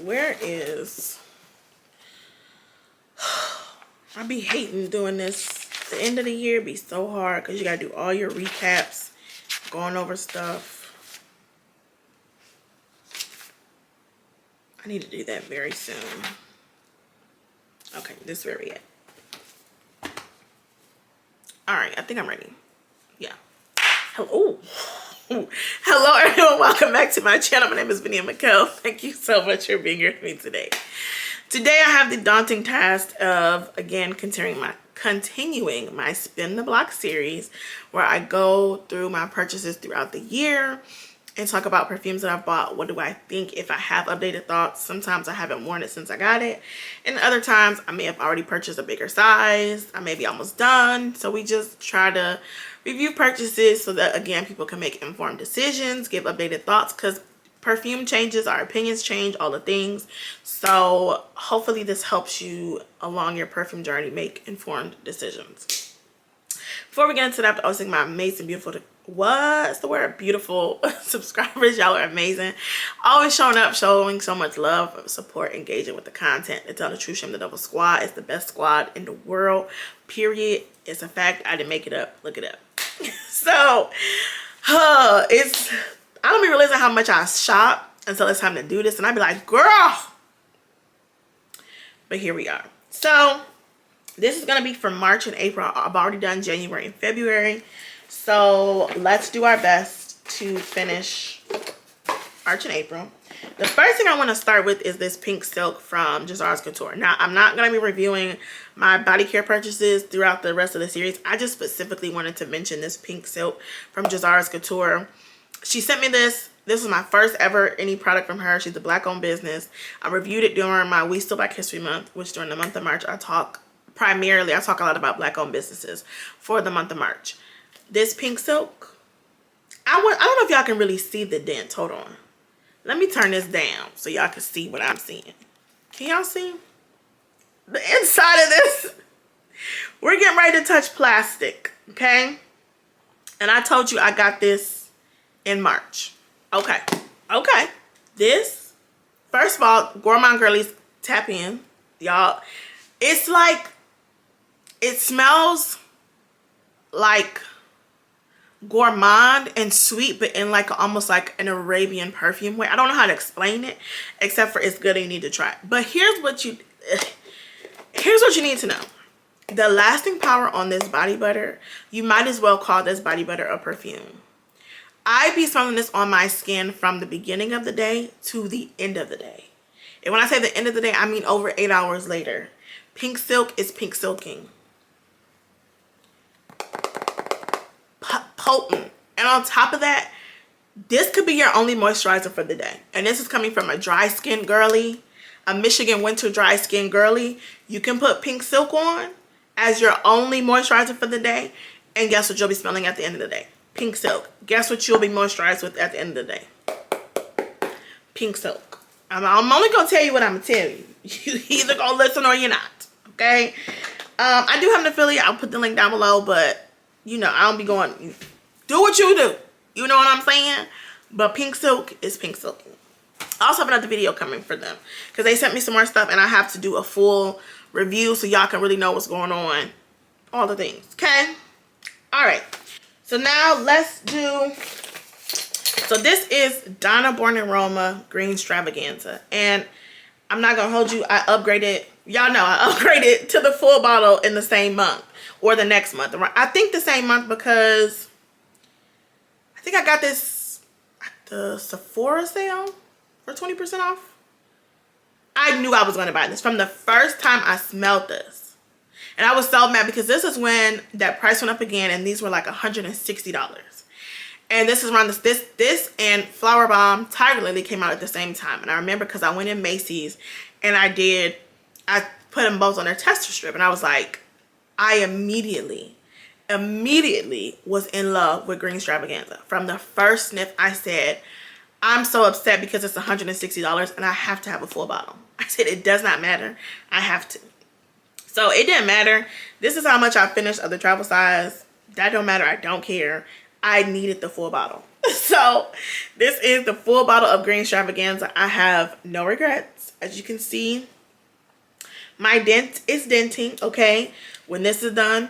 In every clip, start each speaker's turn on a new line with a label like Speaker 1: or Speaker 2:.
Speaker 1: where is... I be hating doing this. The end of the year be so hard because you gotta do all your recaps, going over stuff. I need to do that very soon. Okay, this is where we at. All right, I think I'm ready. Yeah. Hello. Hello everyone, welcome back to my channel. My name is Vinny McKell. Thank you so much for being here with me today. Today I have the daunting task of, again, continuing my Spin the Block series, where I go through my purchases throughout the year and talk about perfumes that I've bought. What do I think? If I have updated thoughts, sometimes I haven't worn it since I got it, and other times I may have already purchased a bigger size. I may be almost done. So we just try to review purchases so that, again, people can make informed decisions, give updated thoughts, because perfume changes, our opinions change, all the things. So hopefully this helps you along your perfume journey make informed decisions. Before we get into that, I have to also thank my amazing, beautiful, what's the word? Beautiful subscribers. Y'all are amazing. Always showing up, showing so much love, support, engaging with the content. To tell the truth, Shame the Double Squad is the best squad in the world. Period. It's a fact. I didn't make it up. Look it up. So, I don't be realizing how much I shop until it's time to do this, and I'd be like, girl. But here we are. So this is gonna be for March and April. I've already done January and February, so let's do our best to finish March and April. The first thing I want to start with is this pink silk from Jahzara's Kouture. Now, I'm not going to be reviewing my body care purchases throughout the rest of the series. I just specifically wanted to mention this pink silk from Jahzara's Kouture. She sent me this. This is my first ever any product from her. She's a black-owned business. I reviewed it during my We Still Black History Month, which during the month of March, I talk a lot about black-owned businesses for the month of March. This pink silk, I don't know if y'all can really see the dent. Hold on. Let me turn this down so y'all can see what I'm seeing. Can y'all see the inside of this? We're getting ready to touch plastic, okay? And I told you I got this in March. Okay. This, first of all, Gourmand Girlies, tap in, y'all. It's like, it smells like gourmand and sweet, but in like almost like an Arabian perfume way. I don't know how to explain it, except for it's good and you need to try it. But here's what you need to know. The lasting power on this body butter, you might as well call this body butter a perfume. I be smelling this on my skin from the beginning of the day to the end of the day. And when I say the end of the day, I mean over 8 hours later. Pink silk is pink silking. Potent. And on top of that, this could be your only moisturizer for the day. And this is coming from a dry skin girly, a Michigan winter dry skin girly. You can put pink silk on as your only moisturizer for the day, and guess what you'll be smelling at the end of the day? Pink silk. Guess what you'll be moisturized with at the end of the day? Pink silk. I'm only gonna tell you what I'm gonna tell you. You either gonna listen or you're not. Okay. I do have an affiliate. I'll put the link down below, but you know, I don't be going. Do what you do. You know what I'm saying? But pink silk is pink silk. I also have another video coming for them because they sent me some more stuff and I have to do a full review so y'all can really know what's going on. All the things. Okay? Alright. So now let's do... So this is Donna Born in Roma Green Stravaganza. And I'm not going to hold you. I upgraded. Y'all know I upgraded to the full bottle in the same month. Or the next month. I think the same month because I think I got this at the Sephora sale for 20% off. I knew I was going to buy this from the first time I smelled this. And I was so mad because this is when that price went up again and these were like $160. And this is around this and Flowerbomb Tiger Lily came out at the same time. And I remember because I went in Macy's and I put them both on their tester strip and I was like, I immediately was in love with Green Stravaganza. From the first sniff, I said, I'm so upset because it's $160 and I have to have a full bottle. I said, it does not matter. I have to. So it didn't matter. This is how much I finished of the travel size. That don't matter. I don't care. I needed the full bottle. So this is the full bottle of green Stravaganza. I have no regrets. As you can see, my dent is denting, okay? When this is done,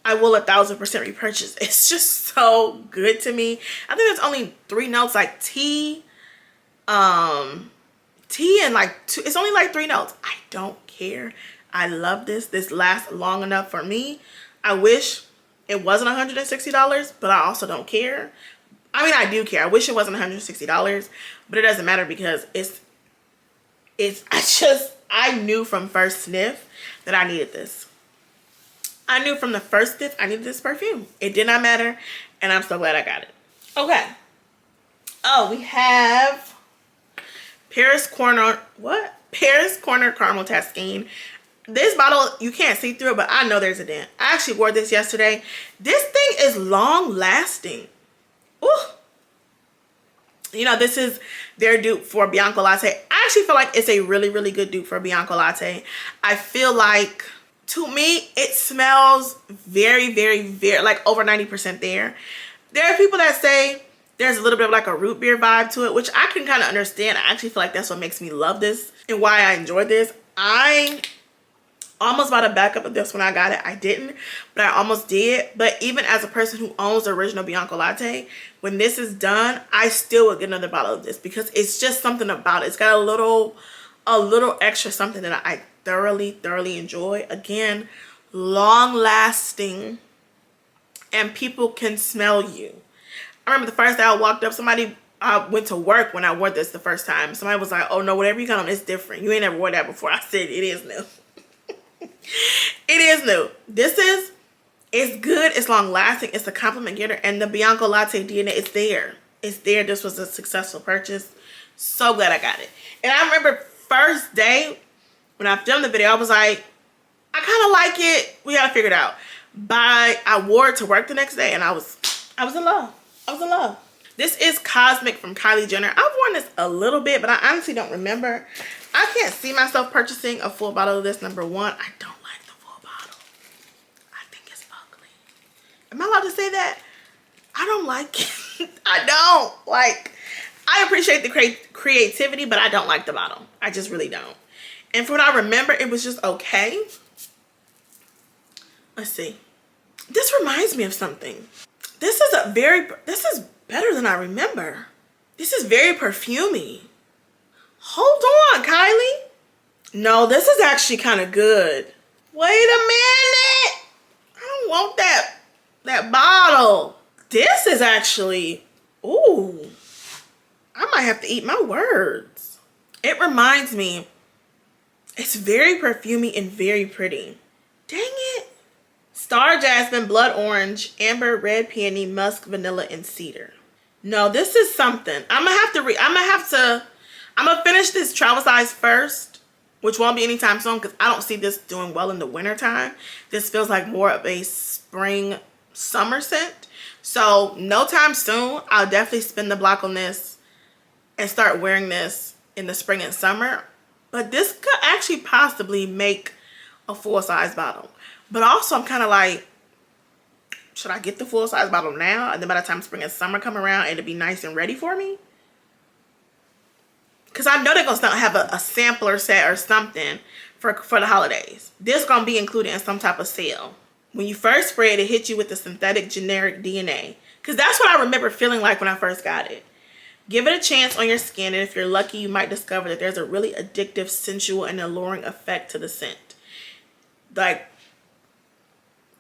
Speaker 1: I will 1000% repurchase. It's just so good to me. I think there's only 3 notes, like tea, tea and like 2, it's only like 3 notes. I don't care. I love this. This lasts long enough for me. I wish it wasn't $160, but I also don't care. I mean, I do care. I wish it wasn't $160, but it doesn't matter because I knew from first sniff that I needed this. I knew from the first sniff I needed this perfume. It did not matter, and I'm so glad I got it. Okay. Oh, we have Paris Corner Caramel Taskeen. This bottle, you can't see through it, but I know there's a dent. I actually wore this yesterday. This thing is long lasting. Ooh. You know, this is their dupe for Bianco Latte. I actually feel like it's a really, really good dupe for Bianco Latte. I feel like, to me, it smells very, very, very, like over 90% there. There are people that say there's a little bit of like a root beer vibe to it, which I can kind of understand. I actually feel like that's what makes me love this and why I enjoy this. I almost bought a backup of this when I got it. I didn't, but I almost did. But even as a person who owns the original Bianco Latte, when this is done, I still would get another bottle of this because it's just something about it. It's got a little extra something that I thoroughly enjoy. Again, long lasting, and people can smell you. I remember the first day I walked up, somebody went to work when I wore this the first time. Somebody was like, "Oh no, whatever you got on, it's different. You ain't never wore that before." I said, "It is new." It is new. It's good. It's long lasting. It's a compliment getter, and the Bianco Latte DNA is there. It's there. This was a successful purchase. So glad I got it. And I remember first day when I filmed the video, I was like, I kind of like it. We gotta figure it out. I wore it to work the next day, and I was in love. I was in love. This is Cosmic from Kylie Jenner. I've worn this a little bit, but I honestly don't remember. I can't see myself purchasing a full bottle of this. Number one, I don't like the full bottle. I think it's ugly. Am I allowed to say that? I don't like it. I don't. Like, I appreciate the creativity, but I don't like the bottle. I just really don't. And from what I remember, it was just okay. Let's see. This reminds me of something. This is better than I remember. This is very perfumey. Hold on, Kylie. No, this is actually kind of good. Wait a minute. I don't want that bottle. This is actually, ooh. I might have to eat my words. It reminds me, it's very perfumey and very pretty. Dang it. Star Jasmine, Blood Orange, Amber, Red Peony, Musk, Vanilla, and Cedar. No, this is something. I'm gonna finish this travel size first, which won't be anytime soon because I don't see this doing well in the winter time. This feels like more of a spring summer scent. So no time soon. I'll definitely spin the block on this and start wearing this in the spring and summer. But this could actually possibly make a full size bottle. But also I'm kind of like, should I get the full size bottle now? And then by the time spring and summer come around, it'll be nice and ready for me? Because I know they're going to have a sampler set or something for the holidays. This is going to be included in some type of sale. When you first spray it, it hits you with the synthetic generic DNA. Because that's what I remember feeling like when I first got it. Give it a chance on your skin, and if you're lucky, you might discover that there's a really addictive, sensual, and alluring effect to the scent. Like,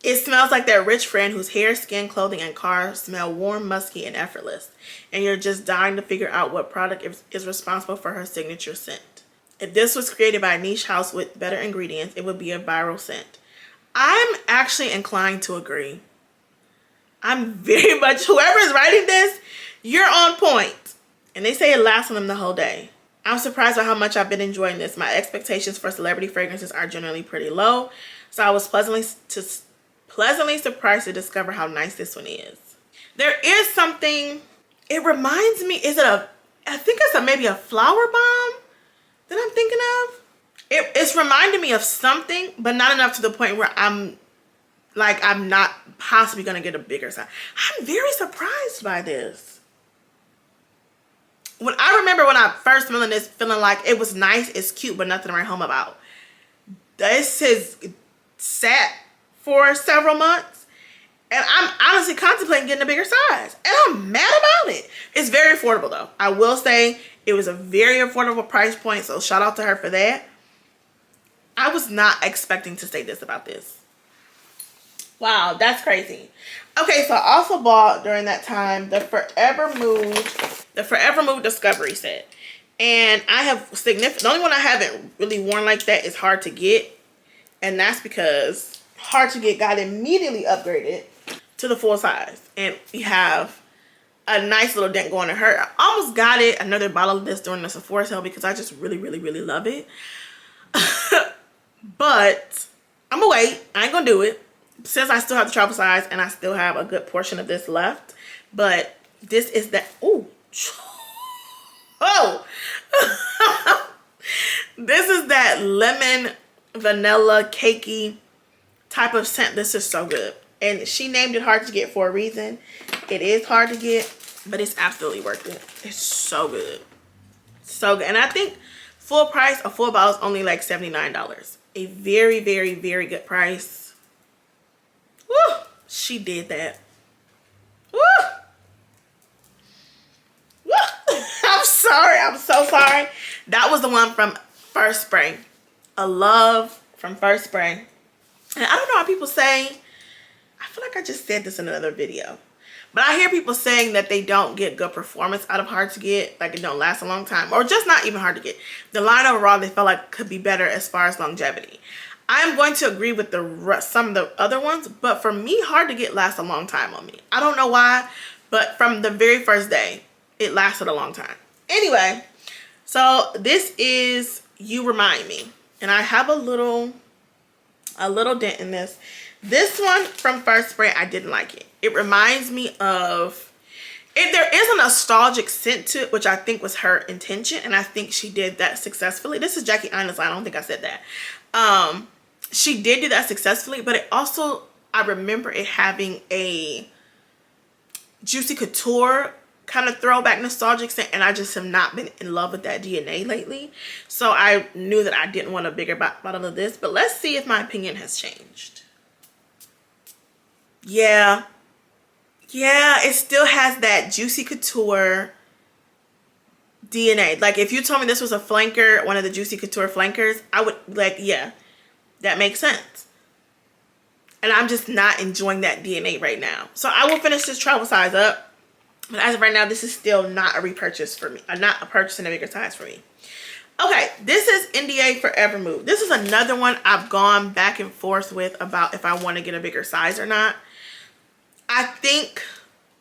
Speaker 1: it smells like that rich friend whose hair, skin, clothing, and car smell warm, musky, and effortless. And you're just dying to figure out what product is responsible for her signature scent. If this was created by a niche house with better ingredients, it would be a viral scent. I'm actually inclined to agree. I'm very much, whoever is writing this, you're on point. And they say it lasts on them the whole day. I'm surprised by how much I've been enjoying this. My expectations for celebrity fragrances are generally pretty low. So I was pleasantly surprised to discover how nice this one is. There is something, it reminds me, I think it's maybe a Flowerbomb that I'm thinking of. It's reminding me of something, but not enough to the point where I'm not possibly going to get a bigger size. I'm very surprised by this. when I remember when I first smelling this, feeling like it was nice, it's cute, but nothing to write home about. This has sat for several months, and I'm honestly contemplating getting a bigger size, and I'm mad about it. It's very affordable though. I will say it was a very affordable price point, so shout out to her for that. I was not expecting to say this about this. Wow, that's crazy. Okay, so I also bought during that time the Forvr Mood Discovery set. And I have significant, the only one I haven't really worn like that is Hard to Get. And that's because Hard to Get got immediately upgraded to the full size. And we have a nice little dent going in her. I almost got it, another bottle of this during the Sephora sale because I just really, really, really love it. But I'm gonna wait. I ain't gonna do it since I still have the travel size and I still have a good portion of this left. But this is that. Ooh. Oh. This is that lemon vanilla cakey type of scent. This is so good. And she named it Hard to Get for a reason. It is hard to get, but it's absolutely worth it. It's so good. So good. And I think full price, a full bottle is only like $79. A very, very, very good price. Woo! She did that. Woo! Woo! I'm sorry. I'm so sorry. That was the one from First Spray. A love from First Spray. And I don't know how people say, I feel like I just said this in another video, but I hear people saying that they don't get good performance out of Hard to Get, like it don't last a long time, or just not even Hard to Get. The line overall they felt like could be better as far as longevity. I am going to agree with some of the other ones, but for me, Hard to Get lasts a long time on me. I don't know why, but from the very first day, it lasted a long time. Anyway, so this is You Remind Me, and I have a little dent in this. This one from First Spray, I didn't like it. It reminds me of, there is a nostalgic scent to it, which I think was her intention, and I think she did that successfully. This is Jackie Aina's line. I don't think I said that. She did do that successfully, but it also, I remember it having a Juicy Couture kind of throwback nostalgic scent, and I just have not been in love with that DNA lately. So I knew that I didn't want a bigger bottle of this, but let's see if my opinion has changed. Yeah, it still has that Juicy Couture DNA. Like if you told me this was a flanker, one of the Juicy Couture flankers, I would like, yeah, that makes sense. And I'm just not enjoying that DNA right now. So I will finish this travel size up. But as of right now, this is still not a repurchase for me. Not a purchase in a bigger size for me. Okay, this is NDA Forvr Mood. This is another one I've gone back and forth with about if I want to get a bigger size or not. I think,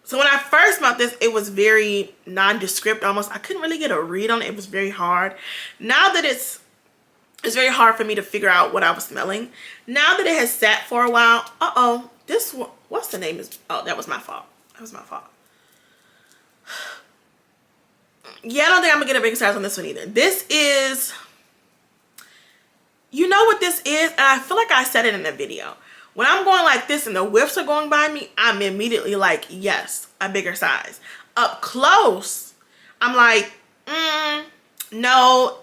Speaker 1: so when I first smelled this, it was very nondescript almost. I couldn't really get a read on it. It was very hard. Now that it's very hard for me to figure out what I was smelling. Now that it has sat for a while, this one, what's the name is, oh, that was my fault. That was my fault. Yeah, I don't think I'm gonna get a bigger size on this one either. This is, you know what this is? And I feel like I said it in the video. When I'm going like this and the whiffs are going by me, I'm immediately like, yes, a bigger size. Up close, I'm like, no.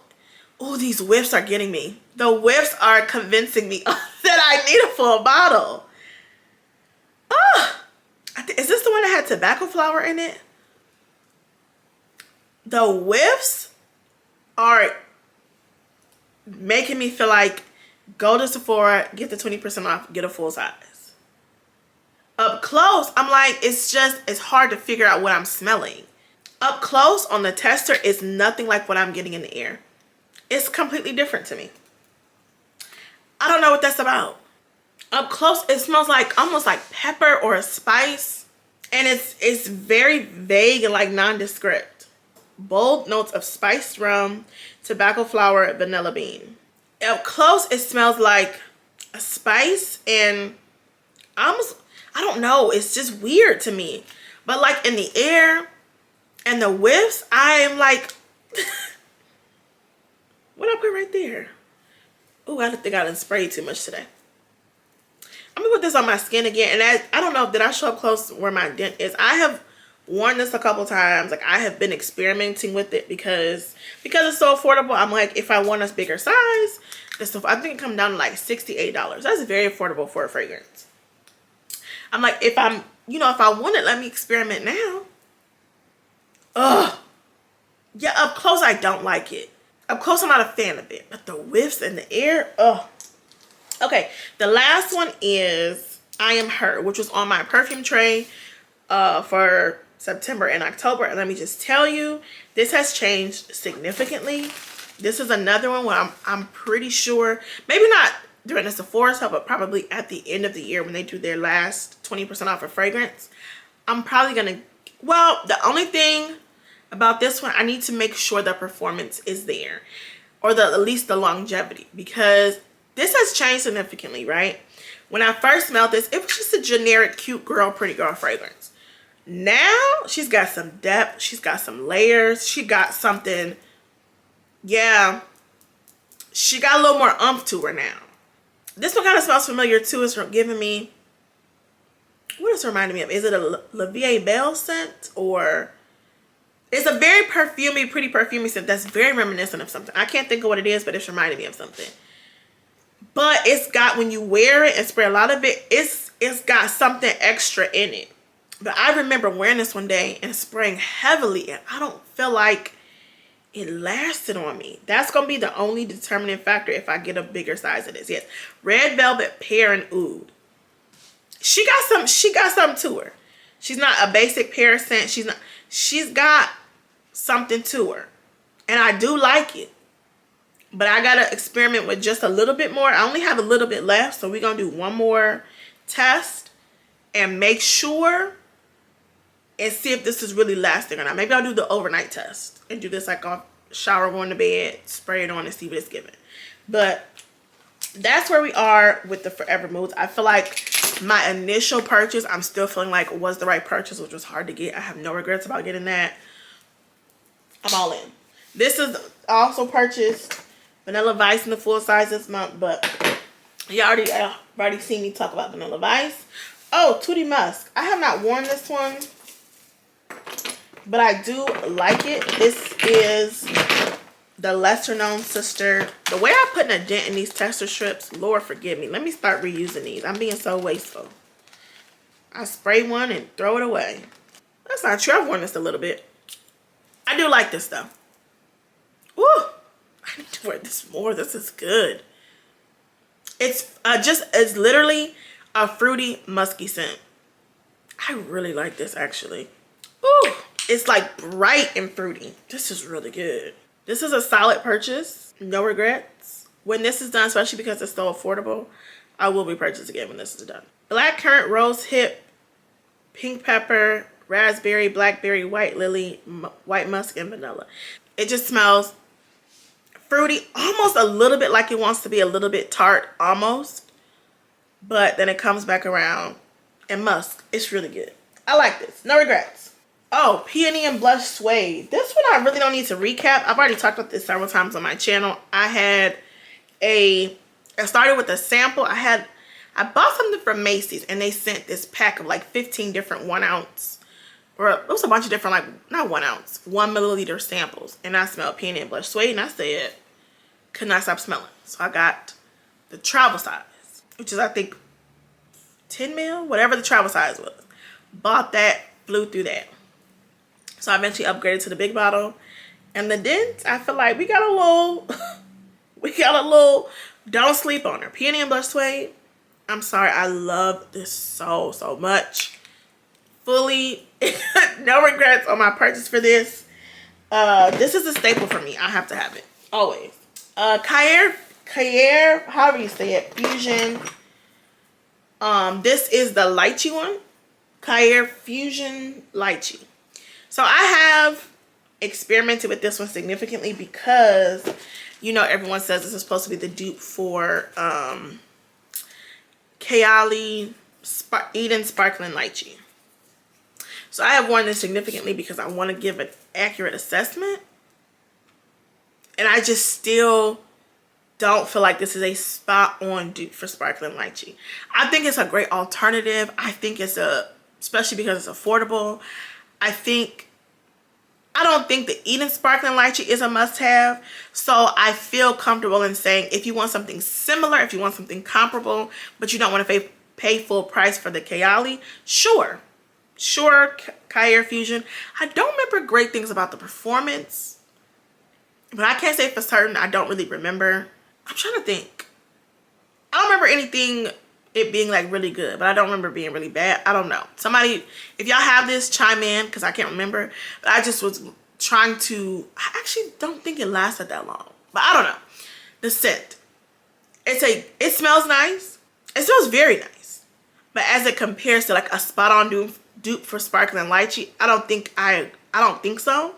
Speaker 1: Oh, these whiffs are getting me. The whiffs are convincing me that I need a full bottle. Oh, is this the one that had tobacco flower in it? The whiffs are making me feel like go to Sephora, get the 20% off, get a full size. Up close, I'm like, it's hard to figure out what I'm smelling. Up close on the tester is nothing like what I'm getting in the air. It's completely different to me. I don't know what that's about. Up close, it smells like almost like pepper or a spice. And it's very vague and like nondescript. Bold notes of spiced rum, tobacco flower, vanilla bean. Up close, it smells like a spice and almost, I don't know, it's just weird to me. But like in the air and the whiffs, I am like, what I put right there? Oh, I think I done sprayed too much today. I'm gonna put this on my skin again, and I don't know, did I show up close where my dent is? I have worn this a couple times. Like, I have been experimenting with it because it's so affordable. I'm like, if I want a bigger size, this stuff, I think it comes down to like $68. That's very affordable for a fragrance. I'm like, if I'm, you know, if I want it, let me experiment now. Ugh. Yeah, up close, I don't like it. Up close, I'm not a fan of it. But the whiffs in the air, ugh. Okay, the last one is I Am Her, which was on my perfume tray for September and October. And let me just tell you, this has changed significantly. This is another one where I'm pretty sure, maybe not during the Sephora sale, but probably at the end of the year when they do their last 20% off a fragrance. I'm probably gonna, well, the only thing about this one, I need to make sure the performance is there, or at least the longevity, because this has changed significantly, right? When I first smelled this, it was just a generic cute girl, pretty girl fragrance. Now she's got some depth, she's got some layers, she got something, yeah, she got a little more oomph to her now. This one kind of smells familiar too. It's giving me, what is it reminding me of? Is it a La Vie Belle scent, or it's a very perfumey, pretty perfumey scent that's very reminiscent of something. I can't think of what it is, but it's reminding me of something. But it's got, when you wear it and spray a lot of it, it's got something extra in it. But I remember wearing this one day and spraying heavily, and I don't feel like it lasted on me. That's gonna be the only determining factor if I get a bigger size of this. Yes, Red Velvet, Pear, and Oud. She got something to her. She's not a basic pear scent. She's got something to her, and I do like it. But I gotta experiment with just a little bit more. I only have a little bit left, so we're gonna do one more test and make sure and see if this is really lasting or not. Maybe I'll do the overnight test and do this like off shower, going to bed, spray it on, and see what it's giving. But that's where we are with the Forvr Moods. I feel like my initial purchase, I'm still feeling like it was the right purchase, which was hard to get. I have no regrets about getting that. I'm all in. This is also purchased Vanilla Vice in the full size this month, but you already seen me talk about Vanilla Vice. Oh, Tooty Musk. I have not worn this one, but I do like it. This is the lesser known sister. The way I'm putting a dent in these tester strips, Lord forgive me. Let me start reusing these. I'm being so wasteful. I spray one and throw it away. That's not true. I've worn this a little bit. I do like this though. Woo! I need to wear this more. This is good. It's it's literally a fruity, musky scent. I really like this actually. Ooh! It's like bright and fruity. This is really good. This is a solid purchase. No regrets. When this is done, especially because it's so affordable, I will be purchasing again when this is done. Black currant, rose hip, pink pepper, raspberry, blackberry, white lily, white musk, and vanilla. It just smells fruity, almost a little bit like it wants to be a little bit tart, almost. But then it comes back around. And musk. It's really good. I like this. No regrets. Oh, Peony and Blush Suede. This one I really don't need to recap. I've already talked about this several times on my channel. I started with a sample. I bought something from Macy's and they sent this pack of like 15 different 1 ounce, or it was a bunch of different, like, not 1 ounce, 1 milliliter samples. And I smelled Peony and Blush Suede and I said, could not stop smelling. So I got the travel size, which is I think 10 mil, whatever the travel size was. Bought that, flew through that. So I eventually upgraded to the big bottle. And the dent, I feel like we got a little, don't sleep on her. Peony and Blush Suede. I'm sorry, I love this so, so much. Fully, no regrets on my purchase for this. This is a staple for me. I have to have it, always. Khair, however you say it, Fusion. This is the lychee one. Khair Fusion Lychee. So I have experimented with this one significantly because, you know, everyone says this is supposed to be the dupe for Kylie Eden Sparkling Lychee. So I have worn this significantly because I want to give an accurate assessment. And I just still don't feel like this is a spot-on dupe for Sparkling Lychee. I think it's a great alternative. I think it's especially because it's affordable, I don't think the Eden Sparkling Lychee is a must-have. So I feel comfortable in saying if you want something similar, if you want something comparable, but you don't want to pay full price for the Kylie, sure, Khair Fusion. I don't remember great things about the performance, but I can't say for certain. I don't really remember. I'm trying to think. I don't remember anything it being like really good, but I don't remember being really bad. I don't know. Somebody, if y'all have this, chime in, because I can't remember. But I just was trying to, I actually don't think it lasted that long, but I don't know. The scent, it smells nice. It smells very nice, but as it compares to like a spot on dupe for Sparkling Lychee, I don't think so.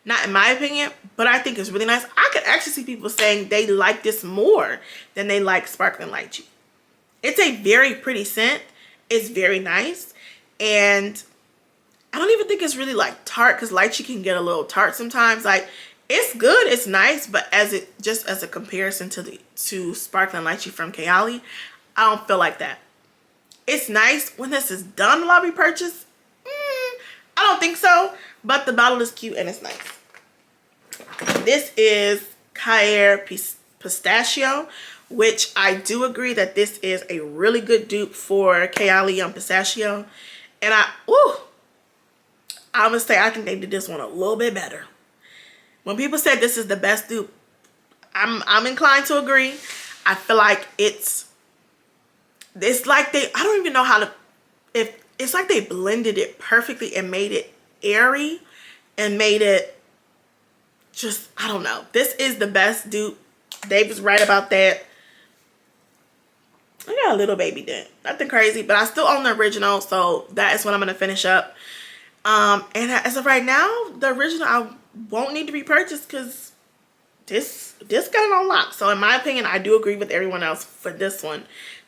Speaker 1: Not in my opinion, but I think it's really nice. I could actually see people saying they like this more than they like Sparkling Lychee. It's a very pretty scent. It's very nice. And I don't even think it's really like tart, because lychee can get a little tart sometimes. Like, it's good, it's nice, but as a comparison to Sparkling Lychee from Kylie, I don't feel like that. It's nice when this is done, lobby purchase. I don't think so, but the bottle is cute and it's nice. This is Khair Pistachio, which I do agree that this is a really good dupe for Kylie on Pistachio. And I would say I think they did this one a little bit better. When people said this is the best dupe, I'm inclined to agree. I feel like it's like I don't even know how to, it's like they blended it perfectly and made it airy and made it just, I don't know. This is the best dupe. Dave was right about that. I got a little baby dent. Nothing crazy, but I still own the original, so that is what I'm going to finish up. And as of right now, the original I won't need to repurchase because this got it on lock. So in my opinion, I do agree with everyone else for this one.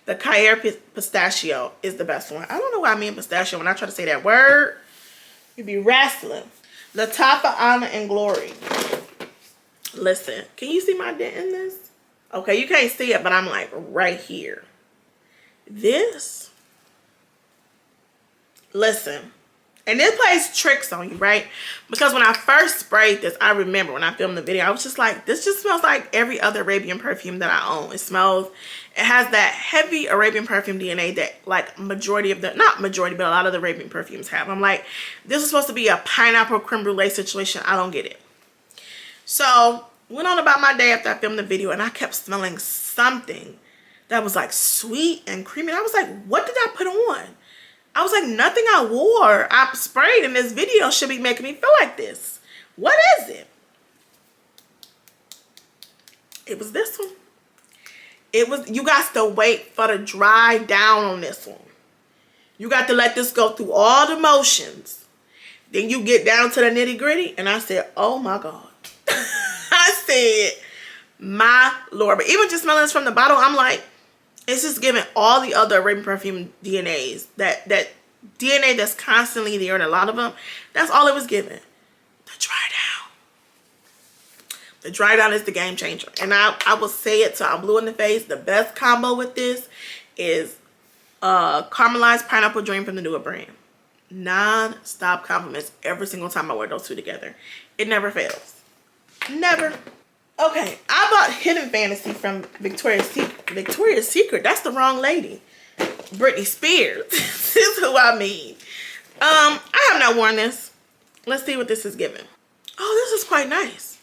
Speaker 1: The Khair Pistachio is the best one. I don't know why I mean pistachio when I try to say that word. You be wrestling. Lattafa, Honor, and Glory. Listen, can you see my dent in this? Okay, you can't see it, but I'm like right here. This, listen, and this plays tricks on you, right? Because when I first sprayed this, I remember when I filmed the video, I was just like, this just smells like every other Arabian perfume that I own. It has that heavy Arabian perfume DNA that like majority of the, not majority, but a lot of the Arabian perfumes have. I'm like, this is supposed to be a pineapple creme brulee situation. I don't get it. So went on about my day after I filmed the video, and I kept smelling something that was like sweet and creamy. And I was like, what did I put on? I was like, nothing I wore, I sprayed in this video should be making me feel like this. What is it? It was this one. You got to wait for the dry down on this one. You got to let this go through all the motions. Then you get down to the nitty gritty. And I said, oh my God. I said, my Lord. But even just smelling this from the bottle, I'm like, it's just giving all the other Arabian perfume DNAs. That DNA that's constantly there in a lot of them. That's all it was giving. The dry down. The dry down is the game changer. And I will say it till I'm blue in the face. The best combo with this is caramelized pineapple dream from the Newer brand. Non-stop compliments every single time I wear those two together. It never fails. Never. Okay, I bought Hidden Fantasy from Victoria's Secret. That's the wrong lady. Britney Spears. This is who I mean. I have not worn this. Let's see what this is giving. Oh, this is quite nice.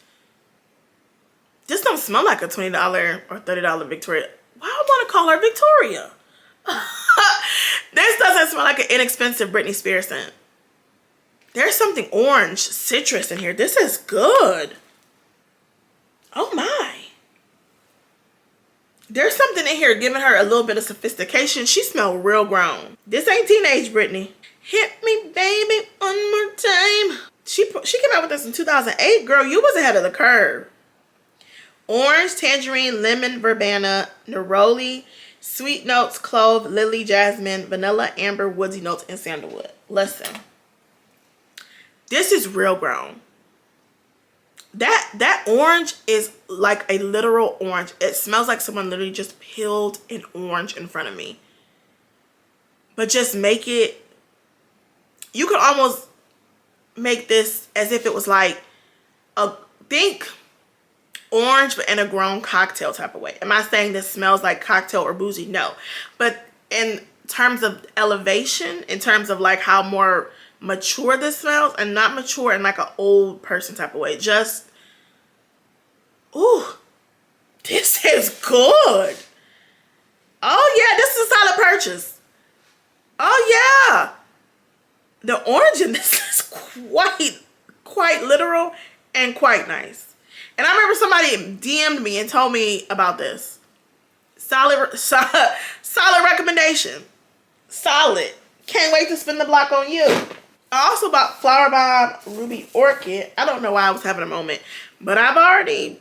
Speaker 1: This don't smell like a $20 or $30 Victoria. Why I want to call her Victoria? This doesn't smell like an inexpensive Britney Spears scent. There's something orange, citrus in here. This is good. Oh my. There's something in here giving her a little bit of sophistication. She smells real grown. This ain't teenage Britney. Hit me, baby, one more time. She came out with this in 2008. Girl, you was ahead of the curve. Orange, tangerine, lemon, verbena, neroli, sweet notes, clove, lily, jasmine, vanilla, amber, woodsy notes, and sandalwood. Listen. This is real grown. That orange is like a literal orange. It smells like someone literally just peeled an orange in front of me. But just make it, you could almost make this as if it was like a, think orange but in a grown cocktail type of way. Am I saying this smells like cocktail or boozy? No. But in terms of elevation, in terms of like how more mature this smells, and not mature in like an old person type of way. Just, ooh, this is good. Oh yeah, this is a solid purchase. Oh yeah. The orange in this is quite literal and quite nice. And I remember somebody DM'd me and told me about this. Solid recommendation. Solid. Can't wait to spin the block on you. I also bought Flowerbomb Ruby Orchid. I don't know why I was having a moment, but I've already,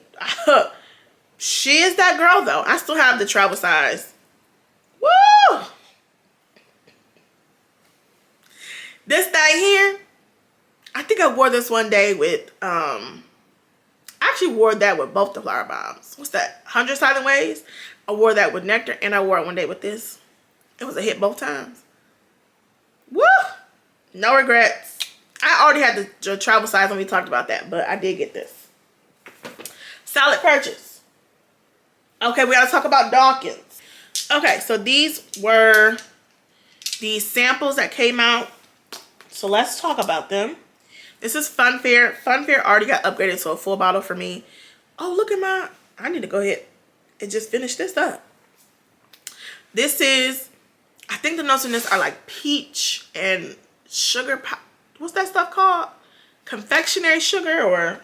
Speaker 1: she is that girl though. I still have the travel size. Woo! This thing here, I think I wore this one day with, I actually wore that with both the flower bombs. What's that? 100 Silent Ways? I wore that with Nectar, and I wore it one day with this. It was a hit both times. Woo! No regrets. I already had the travel size when we talked about that, but I did get this. Solid purchase. Okay, we gotta talk about Daukens. Okay, so these were the samples that came out. So let's talk about them. This is Funfair. Funfair already got upgraded to a full bottle for me. Oh, look at my, I need to go ahead and just finish this up. This is, I think the notes in this are like peach and sugar. What's that stuff called? Confectionery sugar or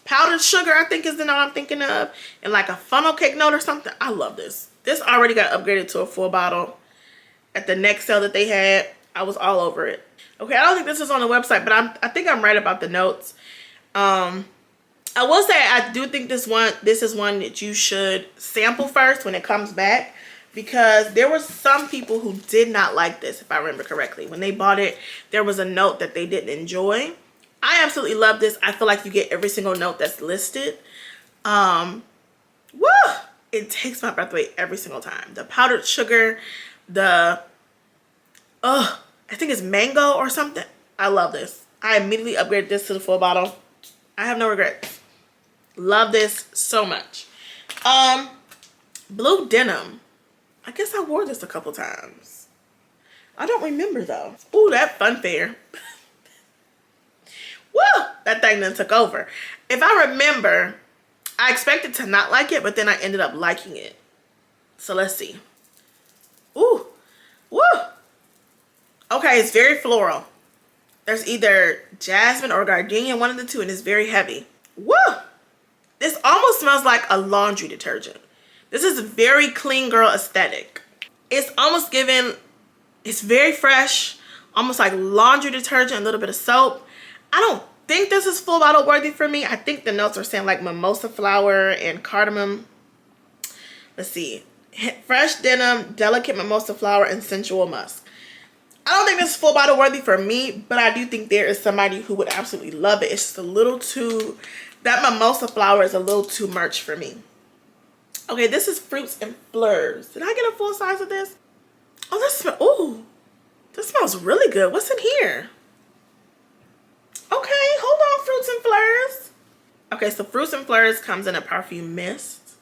Speaker 1: powdered sugar, I think is the note I'm thinking of. And like a funnel cake note or something. I love this. This already got upgraded to a full bottle. At the next sale that they had, I was all over it. Okay, I don't think this is on the website, but I think I'm right about the notes. I will say I do think this is one that you should sample first when it comes back, because there were some people who did not like this, if I remember correctly. When they bought it, there was a note that they didn't enjoy. I absolutely love this. I feel like you get every single note that's listed. Woo! It takes my breath away every single time. The powdered sugar, the I think it's mango or something. I love this. I immediately upgraded this to the full bottle. I have no regrets. Love this so much. Blue denim. I guess I wore this a couple times. I don't remember though. Ooh, that Funfair. Woo! That thing then took over. If I remember, I expected to not like it, but then I ended up liking it. So let's see. Ooh. Woo! Okay, it's very floral. There's either jasmine or gardenia, one of the two, and it's very heavy. Woo! This almost smells like a laundry detergent. This is a very clean girl aesthetic. It's almost given, it's very fresh, almost like laundry detergent, a little bit of soap. I don't think this is full bottle worthy for me. I think the notes are saying like mimosa flower and cardamom. Let's see. Fresh denim, delicate mimosa flower, and sensual musk. I don't think this is full bottle worthy for me, but I do think there is somebody who would absolutely love it. It's just a little too, that mimosa flower is a little too much for me. Okay, this is Fruits and Fleurs. Did I get a full size of this? Oh, this smells, ooh, this smells really good. What's in here? Okay, hold on, Fruits and Fleurs. Okay, so Fruits and Fleurs comes in a perfume mist.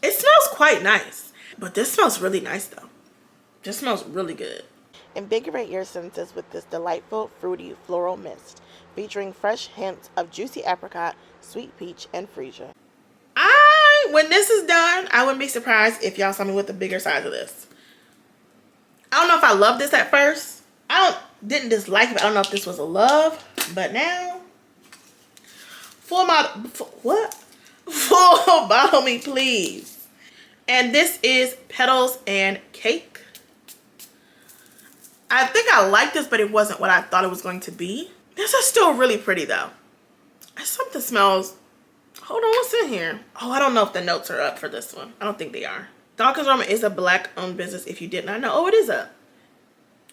Speaker 1: It smells quite nice, but this smells really nice though. This smells really good. Invigorate your senses with this delightful, fruity floral mist, featuring fresh hints of juicy apricot, sweet peach, and freesia. When this is done, I wouldn't be surprised if y'all saw me with a bigger size of this. I don't know if I loved this at first. Didn't dislike it, but I don't know if this was a love. But now, full bottle me, please. And this is Petals and Cake. I think I like this, but it wasn't what I thought it was going to be. This is still really pretty though. Something smells, hold on, what's in here? Oh, I don't know if the notes are up for this one. I don't think they are. Daukens Roma is a black owned business if you did not know. Oh, it is up.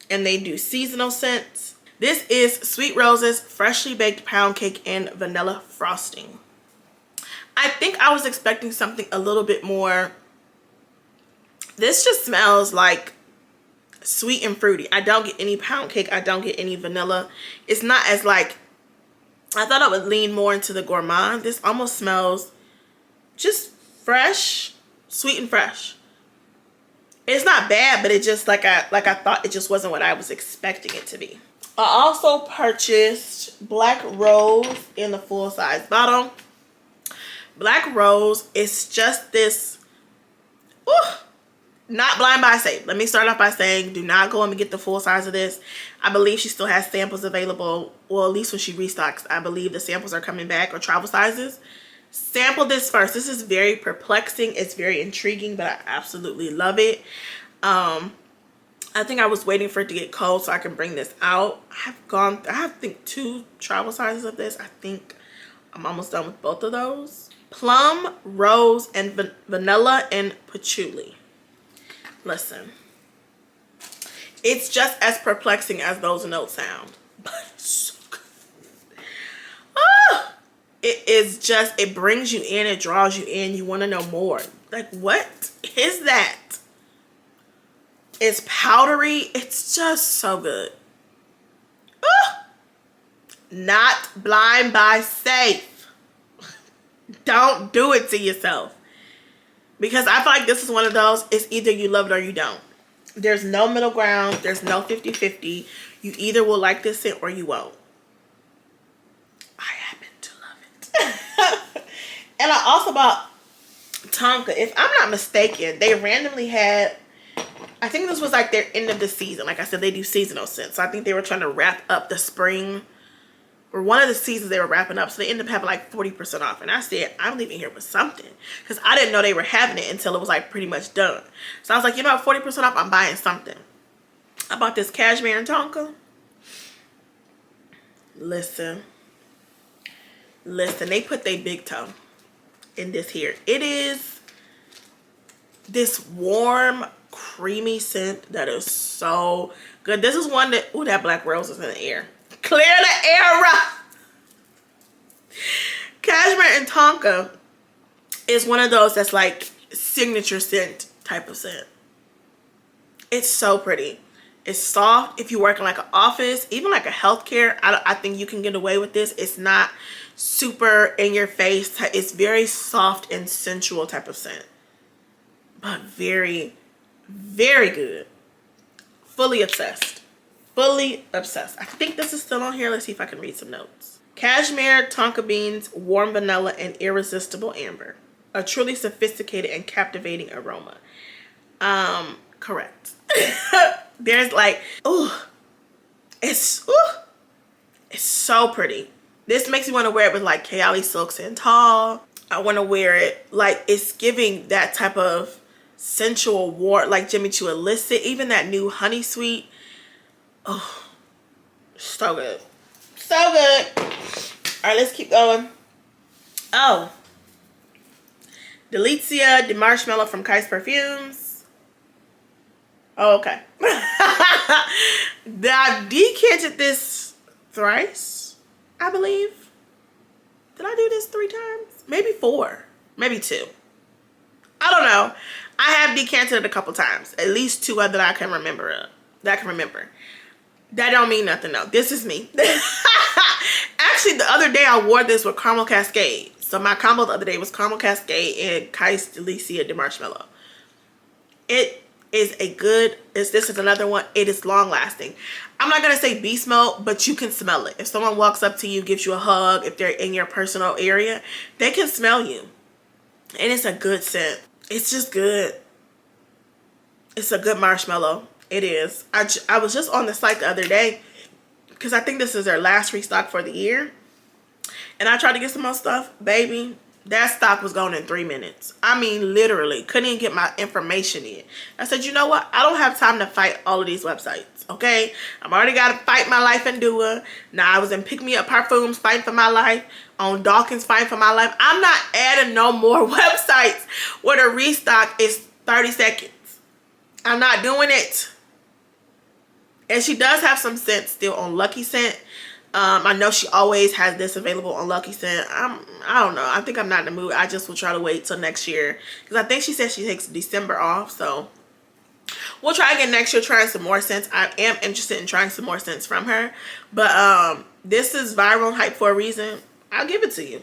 Speaker 1: And they do seasonal scents. This is Sweet Roses, freshly baked pound cake, and vanilla frosting. I think I was expecting something a little bit more. This just smells like sweet and fruity. I don't get any pound cake. I don't get any vanilla. It's not as like, I thought I would lean more into the gourmand. This almost smells just fresh, sweet and fresh. It's not bad, but it just like I thought it just wasn't what I was expecting it to be. I also purchased Black Rose in the full size bottle. Black Rose is just this, not blind buy safe. Let me start off by saying, do not go and get the full size of this. I believe she still has samples available, well, at least when she restocks, I believe the samples are coming back, or travel sizes. Sample this first. This is very perplexing. It's very intriguing, but I absolutely love it. I think I was waiting for it to get cold so I can bring this out. I have I think 2 travel sizes of this. I think I'm almost done with both of those. Plum, rose, and vanilla and patchouli. Listen, it's just as perplexing as those notes sound, but it's so good. It is just, it brings you in, it draws you in, you want to know more. Like, what is that? It's powdery, it's just so good. Not blind buy safe. Don't do it to yourself. Because I feel like this is one of those, it's either you love it or you don't. There's no middle ground, there's no 50-50. You either will like this scent or you won't. I happen to love it. And I also bought Tonka. If I'm not mistaken, they randomly had, I think this was like their end of the season. Like I said, they do seasonal scents. So I think they were trying to wrap up the spring, or one of the seasons they were wrapping up. So they ended up having like 40% off. And I said, I'm leaving here with something. Because I didn't know they were having it until it was like pretty much done. So I was like, you know what, 40% off, I'm buying something. I bought this cashmere and Tonka. Listen, they put their big toe in this here. It is this warm, creamy scent that is so good. This is one that, ooh, that black rose is in the air. Clear the air. Cashmere and Tonka is one of those that's like signature scent type of scent. It's so pretty. It's soft. If you work in like an office, even like a healthcare, I think you can get away with this. It's not super in your face. It's very soft and sensual type of scent, but very, very good. Fully obsessed. Fully obsessed. I think this is still on here. Let's see if I can read some notes. Cashmere, Tonka beans, warm vanilla, and irresistible amber. A truly sophisticated and captivating aroma. Correct. There's like, it's so pretty. This makes me want to wear it with like Kylie silks and tall. I want to wear it like it's giving that type of sensual warm, like Jimmy Choo illicit, even that new honey sweet. Oh, so good. So good. All right, let's keep going. Oh, Delicia de Marshmallow from Kai's Perfumes. Oh, okay. I decanted this thrice, I believe. Did I do this 3 times? Maybe 4. Maybe 2. I don't know. I have decanted it a couple times. At least 2 that I can remember. That don't mean nothing though. This is me. Actually, the other day I wore this with Caramel Cascade. So my combo the other day was Caramel Cascade and Kai's Delicia de Marshmallow. It is a good, this is another one. It is long lasting. I'm not going to say beast mode, but you can smell it. If someone walks up to you, gives you a hug, if they're in your personal area, they can smell you. And it's a good scent. It's just good. It's a good marshmallow. It is. I was just on the site the other day because I think this is their last restock for the year. And I tried to get some more stuff. Baby, that stock was gone in 3 minutes. I mean, literally. Couldn't even get my information in. I said, you know what? I don't have time to fight all of these websites. Okay? I've already got to fight my life and do it. Now, I was in Pick Me Up Parfums fighting for my life. On Daukens fighting for my life. I'm not adding no more websites where the restock is 30 seconds. I'm not doing it. And she does have some scents still on Lucky Scent. I know she always has this available on Lucky Scent. I don't know. I think I'm not in the mood. I just will try to wait till next year. Because I think she said she takes December off. So We'll try again next year, trying some more scents. I am interested in trying some more scents from her. But this is viral and hype for a reason. I'll give it to you.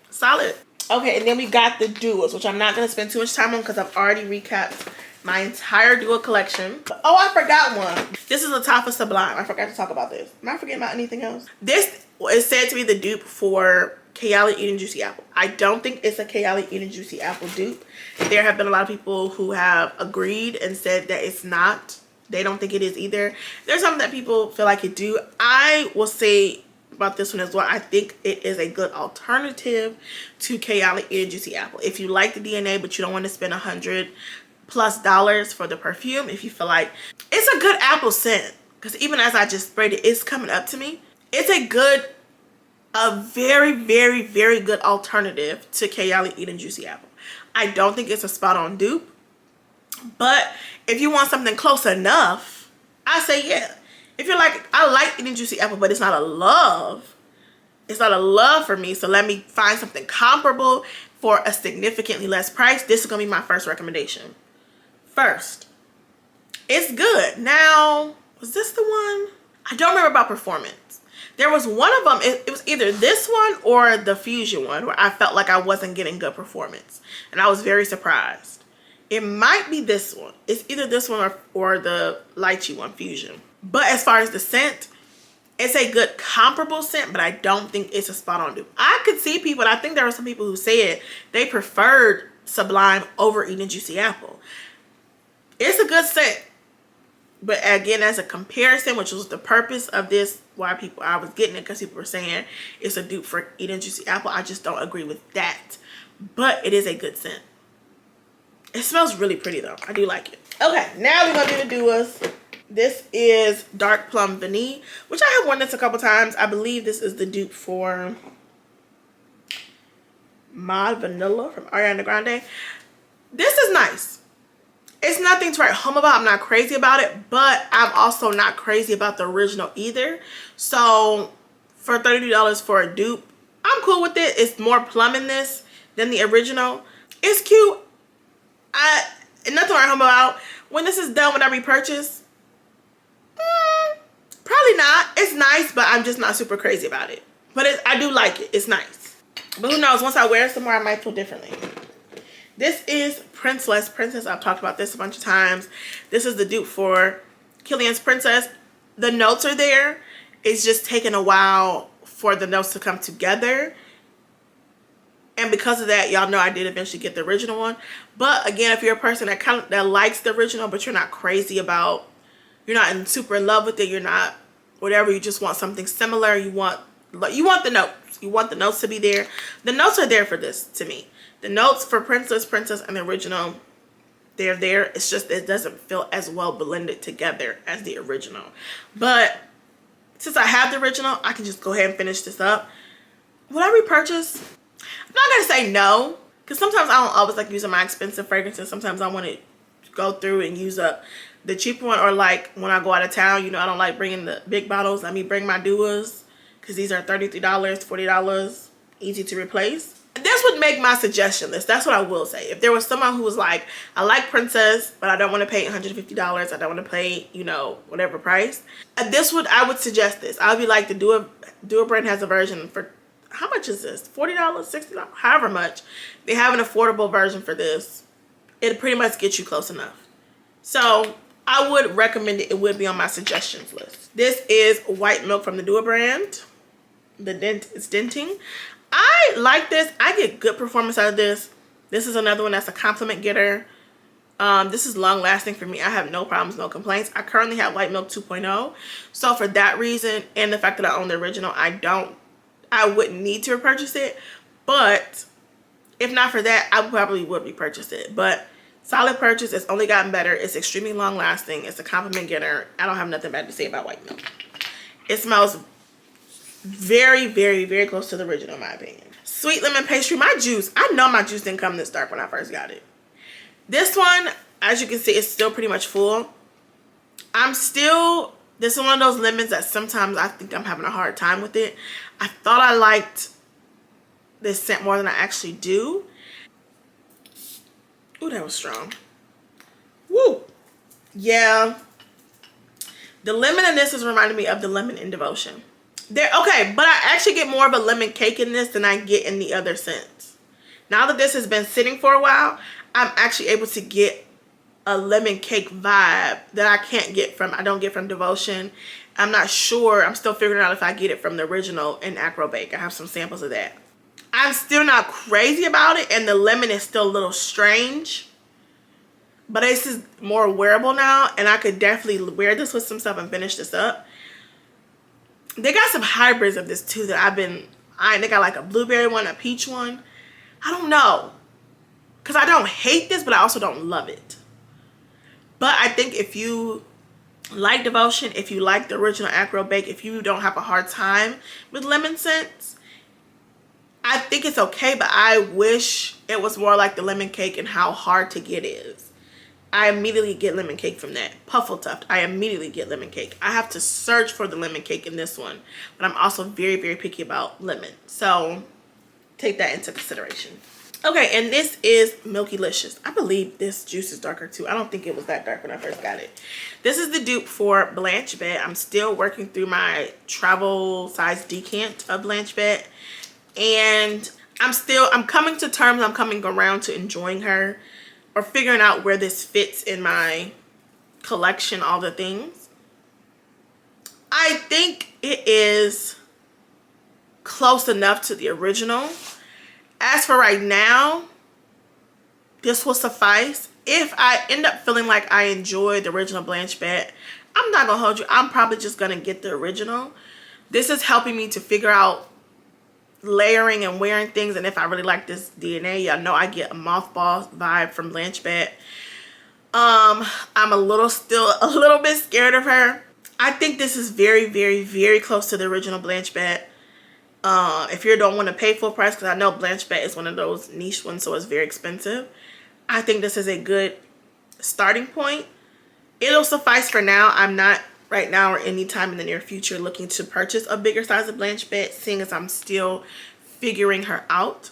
Speaker 1: Solid. Okay, and then we got the duos, which I'm not going to spend too much time on because I've already recapped my entire duo collection. Oh, I forgot one. This is Lattafa Sublime. I forgot to talk about this. Am I forgetting about anything else? This is said to be the dupe for Kylie Eating Juicy Apple. I don't think it's a Kylie Eating Juicy Apple dupe. There have been a lot of people who have agreed and said that it's not. They don't think it is either. There's something that people feel like it do. I will say about this one as well. I think it is a good alternative to Kylie Eating Juicy Apple. If you like the DNA but you don't want to spend $100+ for the perfume, if you feel like it's a good apple scent, because even as I just sprayed it, it's coming up to me. It's a very, very, very good alternative to Kylie Eating Juicy Apple. I don't think it's a spot on dupe, but if you want something close enough, I say yeah. If you're like, I like Eating Juicy Apple, but it's not a love. It's not a love for me, so let me find something comparable for a significantly less price. This is going to be my first recommendation. First, it's good. Now, was this the one? I don't remember about performance. There was one of them, it was either this one or the Fusion one, where I felt like I wasn't getting good performance. And I was very surprised. It might be this one. It's either this one or the lychee one, Fusion. But as far as the scent, it's a good comparable scent, but I don't think it's a spot on dupe. I could see people, and I think there were some people who said they preferred Sublime over Eating Juicy Apple. It's a good scent. But again, as a comparison, which was the purpose of this, why I was getting it, because people were saying it's a dupe for Eating Juicy Apple. I just don't agree with that. But it is a good scent. It smells really pretty though. I do like it. Okay, now we're gonna do the duos. This is Dark Plum Vanille, which I have worn this a couple times. I believe this is the dupe for Mod Vanilla from Ariana Grande. This is nice. It's nothing to write home about. I'm not crazy about it, but I'm also not crazy about the original either. So for $32 for a dupe, I'm cool with it. It's more plum in this than the original. It's cute. Nothing to write home about. When this is done, would I repurchase? Probably not. It's nice, but I'm just not super crazy about it. But I do like it. It's nice. But who knows? Once I wear it somewhere, I might feel differently. This is Princess. I've talked about this a bunch of times. This is the dupe for Kilian's Princess. The notes are there. It's just taken a while for the notes to come together. And because of that, y'all know I did eventually get the original one. But again, if you're a person that likes the original, but you're not crazy about, you're not super in love with it, you're not whatever, you just want something similar, you want the notes. You want the notes to be there. The notes are there for this to me. The notes for Princess, and the original, they're there. It's just it doesn't feel as well blended together as the original. But since I have the original, I can just go ahead and finish this up. Would I repurchase? I'm not going to say no, because sometimes I don't always like using my expensive fragrances. Sometimes I want to go through and use up the cheaper one, or like when I go out of town, you know, I don't like bringing the big bottles. Let me bring my duos, because these are $33, $40, easy to replace. This would make my suggestion list. That's what I will say. If there was someone who was like, I like Princess, but I don't want to pay $150. I don't want to pay, you know, whatever price. I would suggest this. I would be like, the Duo brand has a version for, how much is this? $40, $60, however much. They have an affordable version for this. It pretty much gets you close enough. So I would recommend it. It would be on my suggestions list. This is White Milk from the Duo brand. It's denting. I like this. I get good performance out of this. This is another one that's a compliment getter. This is long lasting for me. I have no problems, no complaints. I currently have White Milk 2.0. So for that reason, and the fact that I own the original, I wouldn't need to repurchase it. But if not for that, I probably would repurchase it. But solid purchase. It's only gotten better. It's extremely long lasting. It's a compliment getter. I don't have nothing bad to say about White Milk. It smells very, very, very close to the original in my opinion. Sweet lemon pastry. My juice, I know my juice didn't come this dark when I first got it. This one, as you can see, is still pretty much full. This is one of those lemons that sometimes I think I'm having a hard time with it. I thought I liked this scent more than I actually do. Ooh, that was strong. Woo! Yeah. The lemon in this is reminding me of the lemon in Devotion. Okay, but I actually get more of a lemon cake in this than I get in the other scents. Now that this has been sitting for a while, I'm actually able to get a lemon cake vibe that I don't get from Devotion. I'm not sure. I'm still figuring out if I get it from the original in Acro Bake. I have some samples of that. I'm still not crazy about it, and the lemon is still a little strange. But this is more wearable now, and I could definitely wear this with some stuff and finish this up. They got some hybrids of this too that I've been eyeing. They got like a blueberry one, a peach one. I don't know. Because I don't hate this, but I also don't love it. But I think if you like Devotion, if you like the original Acro Bake, if you don't have a hard time with lemon scents, I think it's okay. But I wish it was more like the lemon cake and how hard to get is. I immediately get lemon cake from that. Puffletuft, I immediately get lemon cake. I have to search for the lemon cake in this one. But I'm also very, very picky about lemon. So take that into consideration. Okay, and this is Milkylicious. I believe this juice is darker too. I don't think it was that dark when I first got it. This is the dupe for Blanche Bet. I'm still working through my travel size decant of Blanche Bet. And I'm coming to terms. I'm coming around to enjoying her. Or figuring out where this fits in my collection, all the things. I think it is close enough to the original. As for right now, this will suffice. If I end up feeling like I enjoy the original Blanche Bet, I'm not gonna hold you. I'm probably just gonna get the original. This is helping me to figure out layering and wearing things, and if I really like this DNA, y'all know I get a mothball vibe from Blanche Bet. I'm still a little bit scared of her. I think this is very, very, very close to the original Blanche Bet. If you don't want to pay full price, because I know Blanche Bet is one of those niche ones, so it's very expensive. I think this is a good starting point. It'll suffice for now. I'm not right now or anytime in the near future looking to purchase a bigger size of Blanche Bet, seeing as I'm still figuring her out.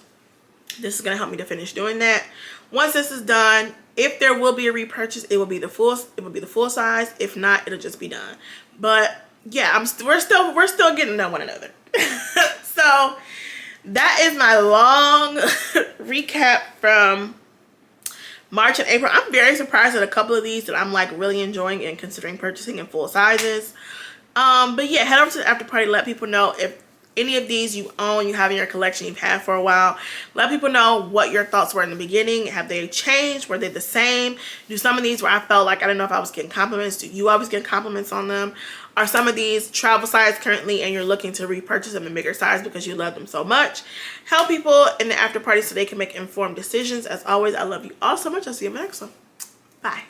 Speaker 1: This is going to help me to finish doing that. Once this is done, if there will be a repurchase, it will be the full size. If not, it'll just be done. But yeah, we're still getting to know one another. So that is my long recap from March and April. I'm very surprised at a couple of these that I'm like really enjoying and considering purchasing in full sizes. But yeah, head over to the after party. Let people know if any of these you own, you have in your collection, you've had for a while. Let people know what your thoughts were in the beginning. Have they changed? Were they the same? Do some of these where I felt like I didn't know if I was getting compliments? Do you always get compliments on them? Are some of these travel size currently and you're looking to repurchase them in bigger size because you love them so much? Help people in the after party so they can make informed decisions. As always, I love you all so much. I'll see you in the next one. Bye.